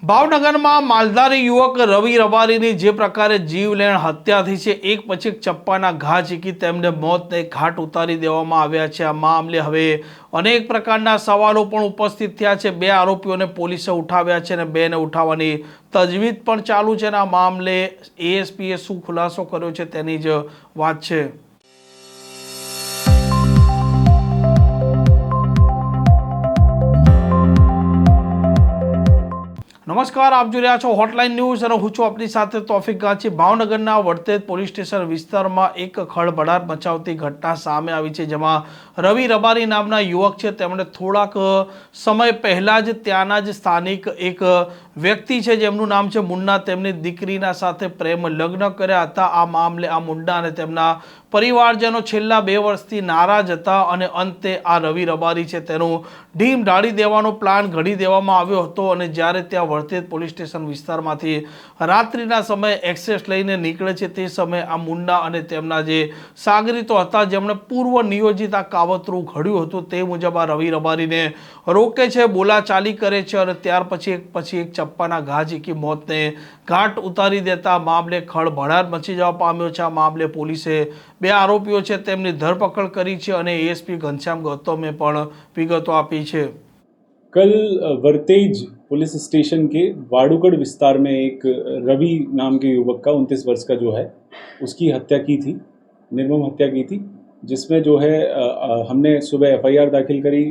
ભાવનગરમાં માલધારી યુવક રવિ રબારીની જે પ્રકારે જીવલેણ હત્યા થઈ છે, એક પછી એક ચપ્પાના ઘા ઝીકી તેમને મોતને ઘાટ ઉતારી દેવામાં આવ્યા છે. આ મામલે હવે અનેક પ્રકારના સવાલો પણ ઉપસ્થિત થયા છે. 2 આરોપીઓને પોલીસે ઉઠાવ્યા છે અને 2ને ઉઠાવવાની તજવીજ પણ ચાલુ છે. આ મામલે એએસપીએ શું ખુલાસો કર્યો છે તેની જ વાત છે. નમસ્કાર, આપ જોઈ રહ્યા છો હોટલાઇન ન્યૂઝ અને હું છું આપની સાથે તોફિક ગાંચી. ભાવનગરના વડતેજ પોલીસ સ્ટેશન વિસ્તારમાં એક ખળભળાટ મચાવતી ઘટના સામે આવી છે, જેમાં રવિ રબારી નામના યુવક છે. તેમણે થોડાક સમય પહેલાં જ ત્યાંના જ સ્થાનિક એક વ્યક્તિ છે જેમનું નામ છે મુન્ના, તેમની દીકરીના સાથે પ્રેમ લગ્ન કર્યા હતા. આ મામલે આ મુન્ના અને તેમના પરિવારજનો છેલ્લા 2 વર્ષથી નારાજ હતા અને અંતે આ રવિ રબારી છે તેનું ઢીમ ઢાળી દેવાનો પ્લાન ઘડી દેવામાં આવ્યો હતો. અને જ્યારે ત્યાં વડતેજ પોલીસ સ્ટેશન વિસ્તારમાંથી રાત્રિના સમયે એક્સેસ લઈને નીકળે છે, તે સમયે આ મુન્ના અને તેમના જે સાગરીતો હતા જેમણે પૂર્વ નિયોજિત આ કાવતરું ઘડ્યું હતું તે મુજબ આ રવિ રબારીને રોકે છે, બોલાચાલી કરે છે અને ત્યાર પછી એક ચપ્પાના ઘા ઝીકી મોતને ઘાટ ઉતારી દેતા મામલે ખળભળાટ મચી જવા પામ્યો છે. આ મામલે પોલીસે 2 આરોપીઓ છે તેમની ધરપકડ કરી છે અને એએસપી घनश्याम गौतमे પણ વિગતો આપી છે. कल वर्तेज पुलिस स्टेशन के वाडूगढ़ विस्तार में एक रवि नाम के युवक का 29 वर्ष का जो है उसकी हत्या की थी, निर्मम हत्या की थी, जिसमें जो है हमने सुबह एफआईआर दाखिल करी.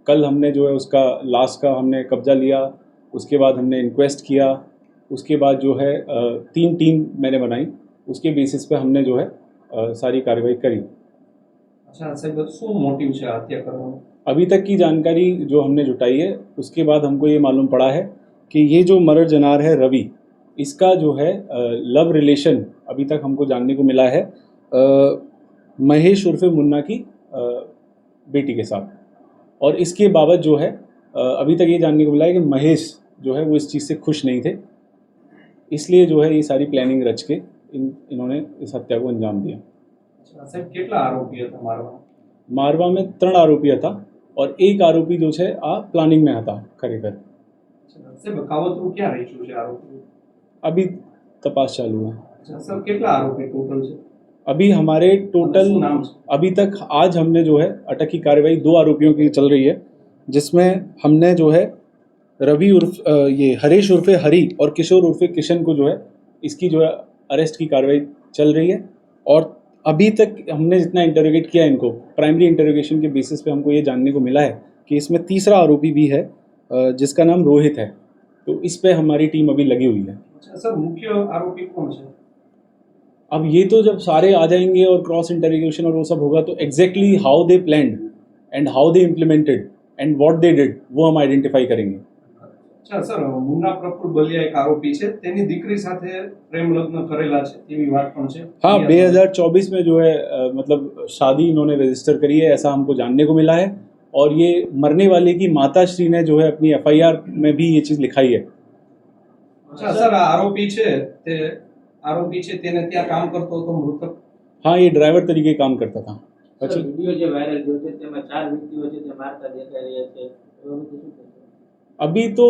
कल हमने जो है उसका लाश का हमने कब्जा लिया. उसके बाद हमने इंक्वेस्ट किया. उसके बाद जो है 3 टीम मैंने बनाई. उसके बेसिस पे हमने जो है सारी कार्रवाई करी. अच्छा सर, શું મોટિવ છે હત્યા કરવાનો? अभी तक की जानकारी जो हमने जुटाई है उसके बाद हमको ये मालूम पड़ा है कि ये जो मर्डर जनार है रवि, इसका जो है लव रिलेशन अभी तक हमको जानने को मिला है महेश उर्फे मुन्ना की बेटी के साथ. और इसके बाबत जो है अभी तक ये जानने को मिला है कि महेश जो है वो इस चीज़ से खुश नहीं थे, इसलिए जो है ये सारी प्लानिंग रच के इन्होंने इस हत्या को अंजाम दिया. अच्छा साहब, કેટલા આરોપી હતા મારવા? मारवा में 3 आरोपी था और एक आरोपी जो है आ प्लानिंग में था खरेखर. સાહેબ, કાવતરું ક્યાં રચ્યું છે આરોપી? अभी तपास चालू है. अच्छा सर, કેટલા આરોપી टोटल છે? अभी हमारे टोटल अभी तक आज हमने जो है अटक की कार्रवाई 2 आरोपियों की चल रही है, जिसमें हमने जो है रवि उर्फ ये हरीश उर्फे हरी और किशोर उर्फे किशन को जो है इसकी जो है अरेस्ट की कार्रवाई चल रही है. और अभी तक हमने जितना इंटरोगेट किया इनको, प्राइमरी इंटरोगेशन के बेसिस पे हमको ये जानने को मिला है कि इसमें तीसरा आरोपी भी है जिसका नाम रोहित है. तो इस पे हमारी टीम अभी लगी हुई है. अच्छा सर, मुख्य आरोपी कौन है? अब ये तो जब सारे आ जाएंगे और क्रॉस इंटरोगेशन और वो सब होगा तो exactly how they planned and how they implemented and what they did वो हम आइडेंटिफाई करेंगे. अच्छा सर, मुन्ना प्रफुल्ल बलिया एक आरोपी છે, તેની દીકરી સાથે પ્રેમ લગ્ન કરેલા છે તેવી વાત પણ છે. हाँ, 2024 में जो है मतलब शादी इन्होंने रजिस्टर करी है, ऐसा हमको जानने को मिला है. और ये मरने वाले की माता श्री ने जो है अपनी एफआईआर में भी ये चीज़ लिखाई है. अच्छा सर, आरोपी છે તેને ત્યાં કામ કરતો હતો મૃતક? हाँ, ये ड्राइवर तरीके काम करता था. सर, वीडियो जो वायरल जो છે તેમાં 4 વ્યક્તિઓ છે જે મારતા દેખાઈ રહ્યા છે, એવું બધું શું કહેશો? अभी तो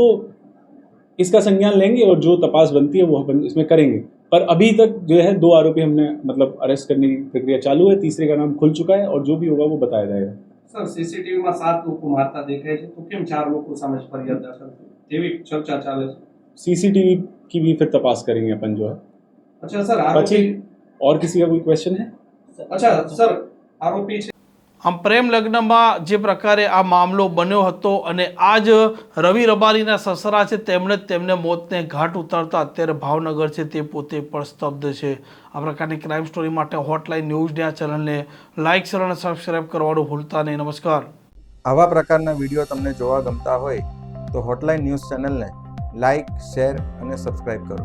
इसका संज्ञान लेंगे और जो तपास बनती है वो अपन इसमें करेंगे. पर अभी तक जो है 2 आरोपी हमने मतलब अरेस्ट करने की प्रक्रिया चालू है. तीसरे का नाम खुल चुका है और जो भी होगा वो बताया जाएगा. સર, સીસીટીવીમાં 7 લોકો મારતા દેખાય છે, તો કેમ 4 લોકો સામે ફરિયાદ દાખલ થઈ તેવી ચર્ચા ચાલે છે? सीसीटीवी की भी फिर तपास करेंगे अपन जो है. अच्छा सर, પછી आरोपी और किसी का कोई क्वेश्चन है? अच्छा सर, आरोपी છે આમ પ્રેમ લગ્નમાં જે પ્રકારે આ મામલો બન્યો હતો અને આજ રવિ રબારીના સસરા છે તેમણે તેમને મોતને ઘાટ ઉતારતા અત્યારે ભાવનગર છે તે પોતે પણ સ્તબ્ધ છે. આ પ્રકારની ક્રાઇમ સ્ટોરી માટે હોટલાઇન ન્યૂઝની આ ચેનલને લાઇક શેર અને સબસ્ક્રાઇબ કરવાનું ભૂલતા નહીં. નમસ્કાર. આવા પ્રકારના વિડીયો તમને જોવા ગમતા હોય તો હોટલાઇન ન્યૂઝ ચેનલને લાઇક, શેર અને સબસ્ક્રાઇબ કરો.